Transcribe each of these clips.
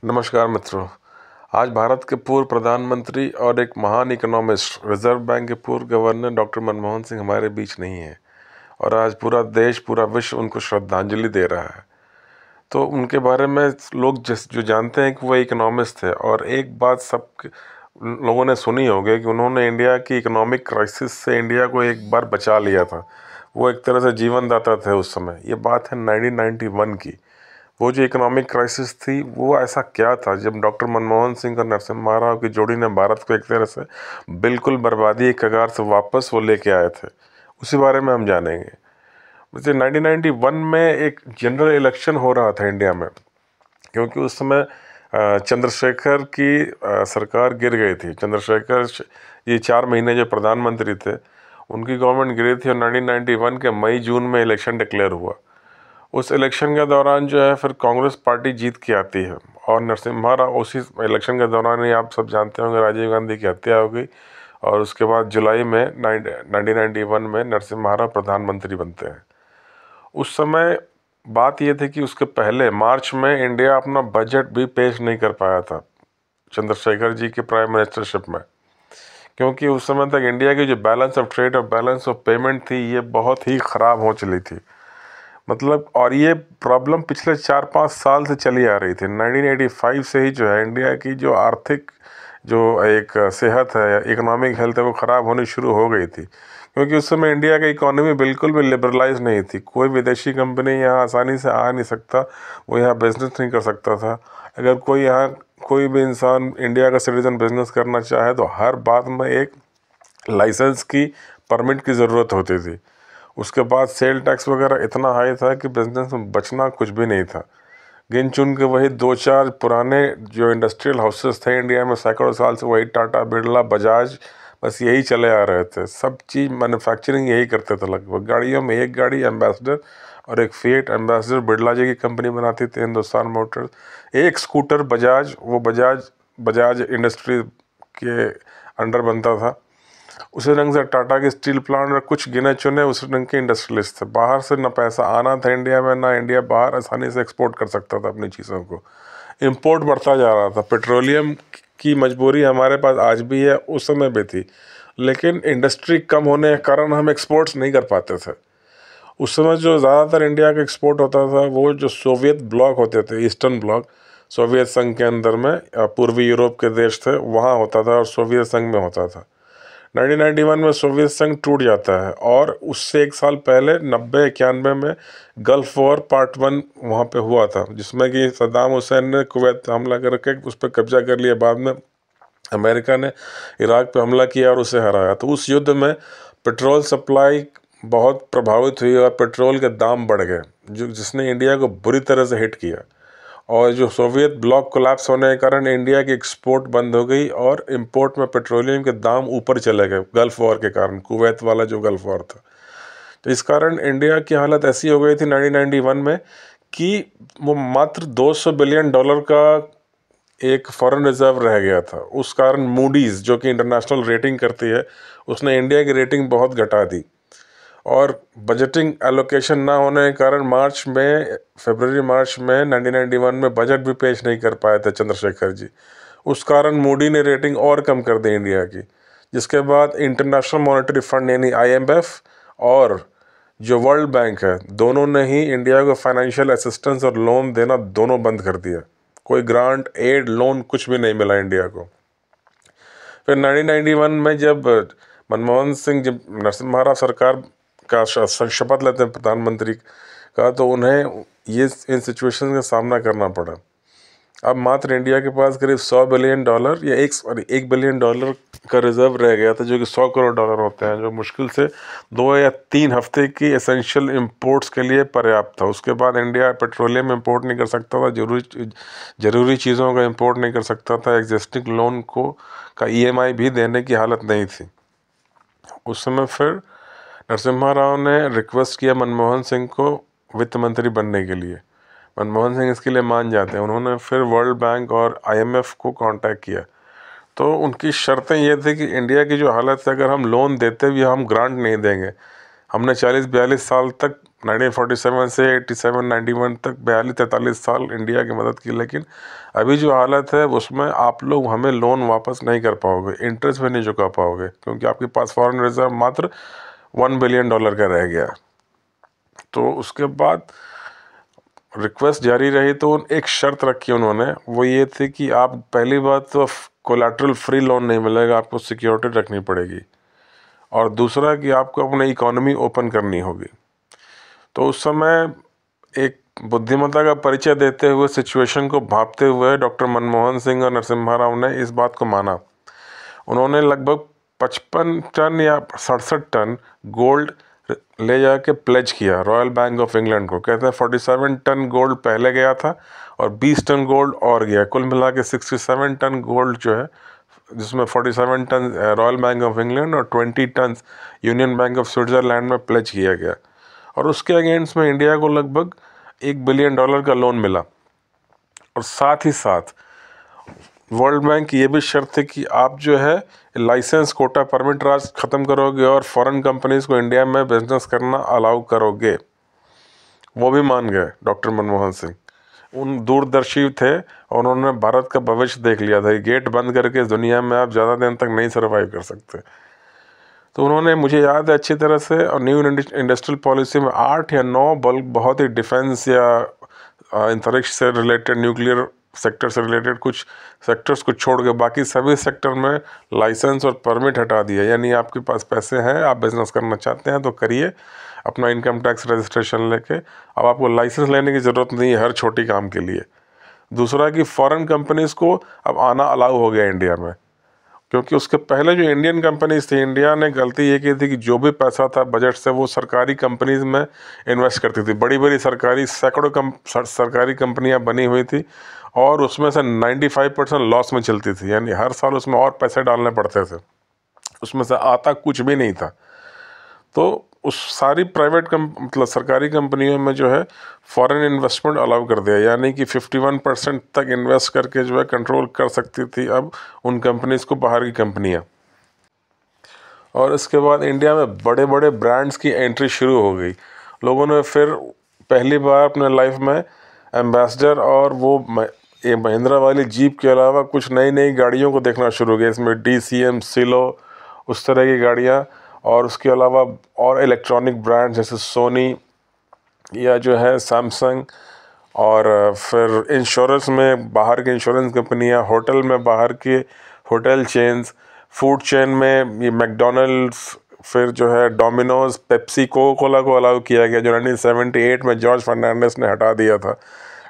नमस्कार मित्रों। आज भारत के पूर्व प्रधानमंत्री और एक महान इकोनॉमिस्ट, रिजर्व बैंक के पूर्व गवर्नर डॉक्टर मनमोहन सिंह हमारे बीच नहीं है और आज पूरा देश, पूरा विश्व उनको श्रद्धांजलि दे रहा है। तो उनके बारे में लोग जो जानते हैं कि वो इकोनॉमिस्ट थे, और एक बात सब लोगों ने सुनी होगी कि उन्होंने इंडिया की इकोनॉमिक क्राइसिस से इंडिया को एक बार बचा लिया था। वो एक तरह से जीवन दाता थे उस समय। ये बात है 1991 की। वो जो इकोनॉमिक क्राइसिस थी, वो ऐसा क्या था जब डॉक्टर मनमोहन सिंह और नरसिम्हा राव की जोड़ी ने भारत को एक तरह से बिल्कुल बर्बादी के कगार से वापस वो लेके आए थे। उसी बारे में हम जानेंगे। वैसे 1991 में एक जनरल इलेक्शन हो रहा था इंडिया में, क्योंकि उस समय चंद्रशेखर की सरकार गिर गई थी। चंद्रशेखर ये 4 महीने जो प्रधानमंत्री थे, उनकी गवर्नमेंट गिरी थी और 1991 के मई जून में इलेक्शन डिक्लेयर हुआ। उस इलेक्शन के दौरान जो है फिर कांग्रेस पार्टी जीत के आती है और नरसिम्हा राव, उसी इलेक्शन के दौरान ही आप सब जानते होंगे, राजीव गांधी की हत्या हो गई और उसके बाद जुलाई में 1991 में नरसिम्हा राव प्रधानमंत्री बनते हैं। उस समय बात ये थी कि उसके पहले मार्च में इंडिया अपना बजट भी पेश नहीं कर पाया था चंद्रशेखर जी के प्राइम मिनिस्टरशिप में, क्योंकि उस समय तक इंडिया की जो बैलेंस ऑफ ट्रेड और बैलेंस ऑफ पेमेंट थी, ये बहुत ही ख़राब हो चली थी। मतलब, और ये प्रॉब्लम पिछले 4-5 साल से चली आ रही थी। 1985 से ही जो है इंडिया की जो आर्थिक जो एक सेहत है, इकोनॉमिक हेल्थ है, वो ख़राब होनी शुरू हो गई थी, क्योंकि उस समय इंडिया की इकोनॉमी बिल्कुल भी लिबरलाइज नहीं थी। कोई विदेशी कंपनी यहाँ आसानी से आ नहीं सकता, वो यहाँ बिजनेस नहीं कर सकता था। अगर कोई यहाँ कोई भी इंसान इंडिया का सिटीजन बिजनेस करना चाहे तो हर बात में एक लाइसेंस की, परमिट की ज़रूरत होती थी। उसके बाद सेल टैक्स वगैरह इतना हाई था कि बिजनेस में बचना कुछ भी नहीं था। गिन चुन के वही 2-4 पुराने जो इंडस्ट्रियल हाउसेस थे इंडिया में, सैकड़ों साल से वही टाटा, बिरला, बजाज, बस यही चले आ रहे थे। सब चीज़ मैन्युफैक्चरिंग यही करते थे लगभग। गाड़ियों में एक गाड़ी एम्बेसडर और एक फिएट एम्बेसडर बिरला जी की कंपनी बनाती थी, हिंदुस्तान मोटर्स। एक स्कूटर बजाज, वो बजाज इंडस्ट्री के अंडर बनता था। उसी रंग से टाटा के स्टील प्लांट और कुछ गिने चुने उस रंग के इंडस्ट्रियलिस्ट थे। बाहर से ना पैसा आना था इंडिया में, ना इंडिया बाहर आसानी से एक्सपोर्ट कर सकता था अपनी चीज़ों को। इंपोर्ट बढ़ता जा रहा था। पेट्रोलियम की मजबूरी हमारे पास आज भी है, उस समय भी थी, लेकिन इंडस्ट्री कम होने के कारण हम एक्सपोर्ट्स नहीं कर पाते थे। उस समय जो ज़्यादातर इंडिया का एक्सपोर्ट होता था, वो जो सोवियत ब्लॉक होते थे, ईस्टर्न ब्लॉक, सोवियत संघ के अंदर में पूर्वी यूरोप के देश थे, वहाँ होता था और सोवियत संघ में होता था। 1991 में सोवियत संघ टूट जाता है और उससे 1 साल पहले 90-91 में गल्फ वॉर पार्ट 1 वहाँ पे हुआ था, जिसमें कि सद्दाम हुसैन ने कुवैत पे हमला करके उस पर कब्जा कर लिया। बाद में अमेरिका ने इराक पे हमला किया और उसे हराया। तो उस युद्ध में पेट्रोल सप्लाई बहुत प्रभावित हुई और पेट्रोल के दाम बढ़ गए, जिसने इंडिया को बुरी तरह से हिट किया। और जो सोवियत ब्लॉक कोलैप्स होने के कारण इंडिया की एक्सपोर्ट बंद हो गई और इंपोर्ट में पेट्रोलियम के दाम ऊपर चले गए, गल्फ वॉर के कारण, कुवैत वाला जो गल्फ वॉर था। तो इस कारण इंडिया की हालत ऐसी हो गई थी 1991 में कि वो मात्र $200 बिलियन का एक फॉरेन रिजर्व रह गया था। उस कारण मूडीज़, जो कि इंटरनेशनल रेटिंग करती है, उसने इंडिया की रेटिंग बहुत घटा दी। और बजटिंग एलोकेशन ना होने के कारण फरवरी मार्च में 1991 में बजट भी पेश नहीं कर पाए थे चंद्रशेखर जी। उस कारण मूडी ने रेटिंग और कम कर दी इंडिया की, जिसके बाद इंटरनेशनल मॉनेटरी फंड यानी IMF और जो वर्ल्ड बैंक है, दोनों ने ही इंडिया को फाइनेंशियल असिस्टेंस और लोन देना दोनों बंद कर दिया। कोई ग्रांट, एड, लोन कुछ भी नहीं मिला इंडिया को। फिर 1991 में जब मनमोहन सिंह, जब नरसिम्हा राव सरकार का शपथ लेते हैं प्रधानमंत्री का, तो उन्हें ये इन सिचुएशन का सामना करना पड़ा। अब मात्र इंडिया के पास करीब $100 बिलियन या $1 बिलियन का रिजर्व रह गया था, जो कि $100 करोड़ होते हैं, जो मुश्किल से 2 या 3 हफ्ते की एसेंशियल इंपोर्ट्स के लिए पर्याप्त था। उसके बाद इंडिया पेट्रोलियम इंपोर्ट नहीं कर सकता था, ज़रूरी चीज़ों का इंपोर्ट नहीं कर सकता था, एग्जिस्टिंग लोन का EMI भी देने की हालत नहीं थी। उस समय फिर नरसिम्हा राव ने रिक्वेस्ट किया मनमोहन सिंह को वित्त मंत्री बनने के लिए। मनमोहन सिंह इसके लिए मान जाते हैं। उन्होंने फिर वर्ल्ड बैंक और IMF को कांटेक्ट किया। तो उनकी शर्तें ये थी कि इंडिया की जो हालत है, अगर हम लोन देते भी हम ग्रांट नहीं देंगे, हमने 40-42 साल तक 1947 से 87-91 तक 42-43 साल इंडिया की मदद की, लेकिन अभी जो हालत है उसमें आप लोग हमें लोन वापस नहीं कर पाओगे, इंटरेस्ट भी नहीं चुका पाओगे, क्योंकि आपके पास फॉरेन रिजर्व मात्र $1 बिलियन का रह गया। तो उसके बाद रिक्वेस्ट जारी रही, तो एक शर्त रखी उन्होंने, वो ये थी कि आप पहली बात तो कोलैटरल फ्री लोन नहीं मिलेगा, आपको सिक्योरिटी रखनी पड़ेगी, और दूसरा कि आपको अपनी इकोनॉमी ओपन करनी होगी। तो उस समय एक बुद्धिमत्ता का परिचय देते हुए, सिचुएशन को भांपते हुए डॉक्टर मनमोहन सिंह और नरसिम्हा राव ने इस बात को माना। उन्होंने लगभग 55 टन या 67 टन गोल्ड ले जाके प्लेज किया रॉयल बैंक ऑफ इंग्लैंड को। कहते हैं 47 टन गोल्ड पहले गया था और 20 टन गोल्ड और गया, कुल मिला के 67 टन गोल्ड जो है, जिसमें 47 ton Royal Bank of England और 20 ton Union Bank of Switzerland में प्लेज किया गया। और उसके अगेंस्ट में इंडिया को लगभग $1 बिलियन का लोन मिला। और साथ ही साथ वर्ल्ड बैंक की ये भी शर्त है कि आप जो है लाइसेंस, कोटा, परमिट राज ख़त्म करोगे और फॉरेन कंपनीज़ को इंडिया में बिजनेस करना अलाउ करोगे। वो भी मान गए डॉक्टर मनमोहन सिंह। उन दूरदर्शी थे और उन्होंने भारत का भविष्य देख लिया था। गेट बंद करके इस दुनिया में आप ज़्यादा दिन तक नहीं सर्वाइव कर सकते। तो उन्होंने, मुझे याद है अच्छी तरह से, और न्यू इंडस्ट्रियल पॉलिसी में 8 या 9 बल्कि बहुत ही डिफेंस या अंतरिक्ष से रिलेटेड, न्यूक्लियर सेक्टर से रिलेटेड कुछ सेक्टर्स को छोड़ के बाकी सभी सेक्टर में लाइसेंस और परमिट हटा दिया। यानी आपके पास पैसे हैं, आप बिजनेस करना चाहते हैं तो करिए, अपना इनकम टैक्स रजिस्ट्रेशन लेके। अब आपको लाइसेंस लेने की ज़रूरत नहीं है हर छोटी काम के लिए। दूसरा कि फॉरेन कंपनीज़ को अब आना अलाउ हो गया इंडिया में, क्योंकि उसके पहले जो इंडियन कंपनीज थी, इंडिया ने गलती ये की थी कि जो भी पैसा था बजट से वो सरकारी कंपनीज में इन्वेस्ट करती थी। बड़ी बड़ी सरकारी, सैकड़ों सरकारी कंपनियां बनी हुई थी और उसमें से 95% लॉस में चलती थी। यानी हर साल उसमें और पैसे डालने पड़ते थे, उसमें से आता कुछ भी नहीं था। तो उस सारी प्राइवेट मतलब सरकारी कंपनियों में जो है फॉरेन इन्वेस्टमेंट अलाउ कर दिया, यानी कि 51% तक इन्वेस्ट करके जो है कंट्रोल कर सकती थी अब उन कंपनीज को बाहर की कंपनियां। और इसके बाद इंडिया में बड़े बड़े ब्रांड्स की एंट्री शुरू हो गई। लोगों ने फिर पहली बार अपने लाइफ में एम्बेसडर और वो ये महिंद्रा वाली जीप के अलावा कुछ नई नई गाड़ियों को देखना शुरू किया। इसमें DCM, सिलो, उस तरह की गाड़ियाँ, और उसके अलावा और इलेक्ट्रॉनिक ब्रांड जैसे सोनी या जो है सैमसंग, और फिर इंश्योरेंस में बाहर की इंश्योरेंस कंपनियां, होटल में बाहर के होटल चेन्स, फूड चेन में ये मैकडोनल्ड्स, फिर जो है डोमिनोज, पेप्सी, कोका कोला को अलाउ किया गया, जो 1978 में जॉर्ज फर्नांडिस ने हटा दिया था।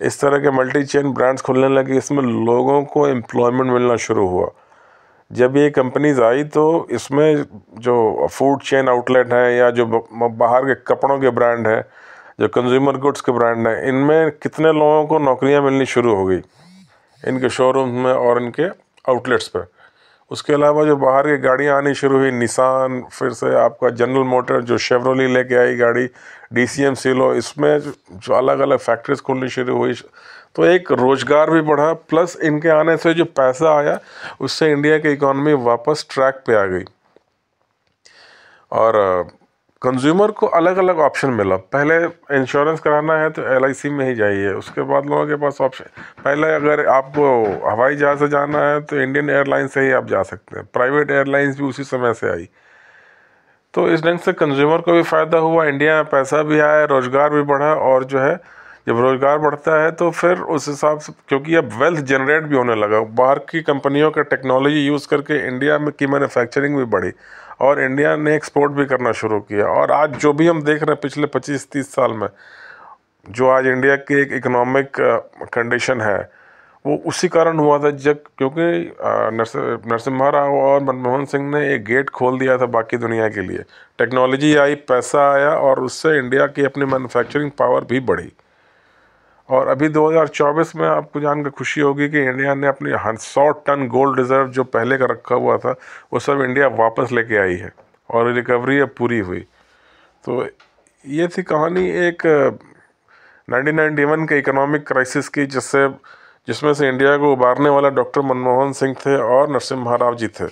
इस तरह के मल्टी चेन ब्रांड्स खुलने लगे, इसमें लोगों को एम्प्लॉयमेंट मिलना शुरू हुआ। जब ये कंपनीज आई तो इसमें जो फूड चेन आउटलेट हैं या जो बाहर के कपड़ों के ब्रांड हैं, जो कंज्यूमर गुड्स के ब्रांड हैं, इनमें कितने लोगों को नौकरियां मिलनी शुरू हो गई इनके शोरूम में और इनके आउटलेट्स पर। उसके अलावा जो बाहर की गाड़ियां आनी शुरू हुई, निसान, फिर से आपका जनरल मोटर जो शेवरोली लेके आई गाड़ी, DCM, सिलो, इसमें जो अलग अलग फैक्ट्रीज खुलनी शुरू हुई, तो एक रोज़गार भी बढ़ा। प्लस इनके आने से जो पैसा आया उससे इंडिया की इकॉनमी वापस ट्रैक पे आ गई। और कंज्यूमर को अलग अलग ऑप्शन मिला। पहले इंश्योरेंस कराना है तो LIC में ही जाइए, उसके बाद लोगों के पास ऑप्शन, पहले अगर आपको हवाई जहाज़ से जाना है तो इंडियन एयरलाइन से ही आप जा सकते हैं। प्राइवेट एयरलाइंस भी उसी समय से आई। तो इस ढंग से कंज्यूमर को भी फ़ायदा हुआ, इंडिया में पैसा भी आया, रोज़गार भी बढ़ा। और जो है जब रोज़गार बढ़ता है तो फिर उस हिसाब से, क्योंकि अब वेल्थ जनरेट भी होने लगा, बाहर की कंपनियों का टेक्नोलॉजी यूज़ करके इंडिया में की मैन्युफैक्चरिंग भी बढ़ी और इंडिया ने एक्सपोर्ट भी करना शुरू किया। और आज जो भी हम देख रहे हैं पिछले 25-30 साल में, जो आज इंडिया की एक इकोनॉमिक कंडीशन है, वो उसी कारण हुआ था जब, क्योंकि नरसिम्हा राव और मनमोहन सिंह ने एक गेट खोल दिया था बाकी दुनिया के लिए। टेक्नोलॉजी आई, पैसा आया और उससे इंडिया की अपनी मैन्युफैक्चरिंग पावर भी बढ़ी। और अभी 2024 में आपको जानकर खुशी होगी कि इंडिया ने अपनी 100 टन गोल्ड रिजर्व जो पहले का रखा हुआ था वो सब इंडिया वापस लेके आई है और रिकवरी अब पूरी हुई। तो ये थी कहानी एक 1991 के इकोनॉमिक क्राइसिस की, जिसमें से इंडिया को उबारने वाला डॉक्टर मनमोहन सिंह थे और नरसिम्हा राव जी थे।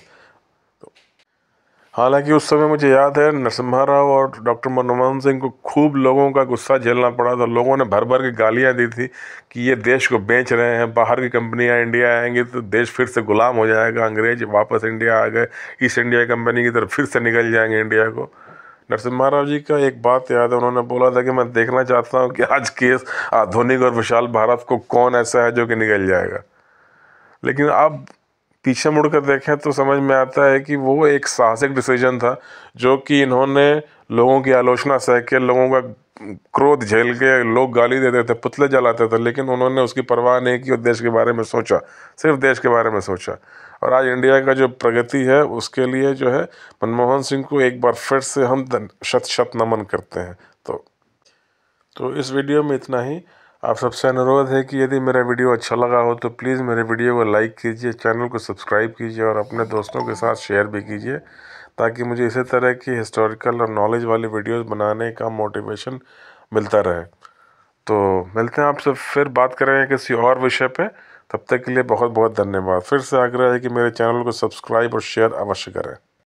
हालांकि उस समय मुझे याद है नरसिम्हा राव और डॉक्टर मनमोहन सिंह को खूब लोगों का गुस्सा झेलना पड़ा था। लोगों ने भर भर के गालियां दी थी कि ये देश को बेच रहे हैं, बाहर की कंपनियां इंडिया आएंगी तो देश फिर से गुलाम हो जाएगा, अंग्रेज वापस इंडिया आ गए, ईस्ट इंडिया कंपनी की तरफ फिर से निकल जाएंगे इंडिया को। नरसिम्हा राव जी का एक बात याद है, उन्होंने बोला था कि मैं देखना चाहता हूँ कि आज के इस आधुनिक और विशाल भारत को कौन ऐसा है जो कि निकल जाएगा। लेकिन अब पीछे मुड़कर देखें तो समझ में आता है कि वो एक साहसिक डिसीजन था, जो कि इन्होंने लोगों की आलोचना सह के, लोगों का क्रोध झेल के, लोग गाली देते थे, पुतले जलाते थे, लेकिन उन्होंने उसकी परवाह नहीं की और देश के बारे में सोचा, सिर्फ देश के बारे में सोचा। और आज इंडिया का जो प्रगति है उसके लिए जो है मनमोहन सिंह को एक बार फिर से हम शत शत नमन करते हैं। तो इस वीडियो में इतना ही। आप सबसे अनुरोध है कि यदि मेरा वीडियो अच्छा लगा हो तो प्लीज़ मेरे वीडियो को लाइक कीजिए, चैनल को सब्सक्राइब कीजिए और अपने दोस्तों के साथ शेयर भी कीजिए, ताकि मुझे इसी तरह की हिस्टोरिकल और नॉलेज वाली वीडियोस बनाने का मोटिवेशन मिलता रहे। तो मिलते हैं आपसे, फिर बात करेंगे किसी और विषय पे। तब तक के लिए बहुत बहुत धन्यवाद। फिर से आग्रह है कि मेरे चैनल को सब्सक्राइब और शेयर अवश्य करें।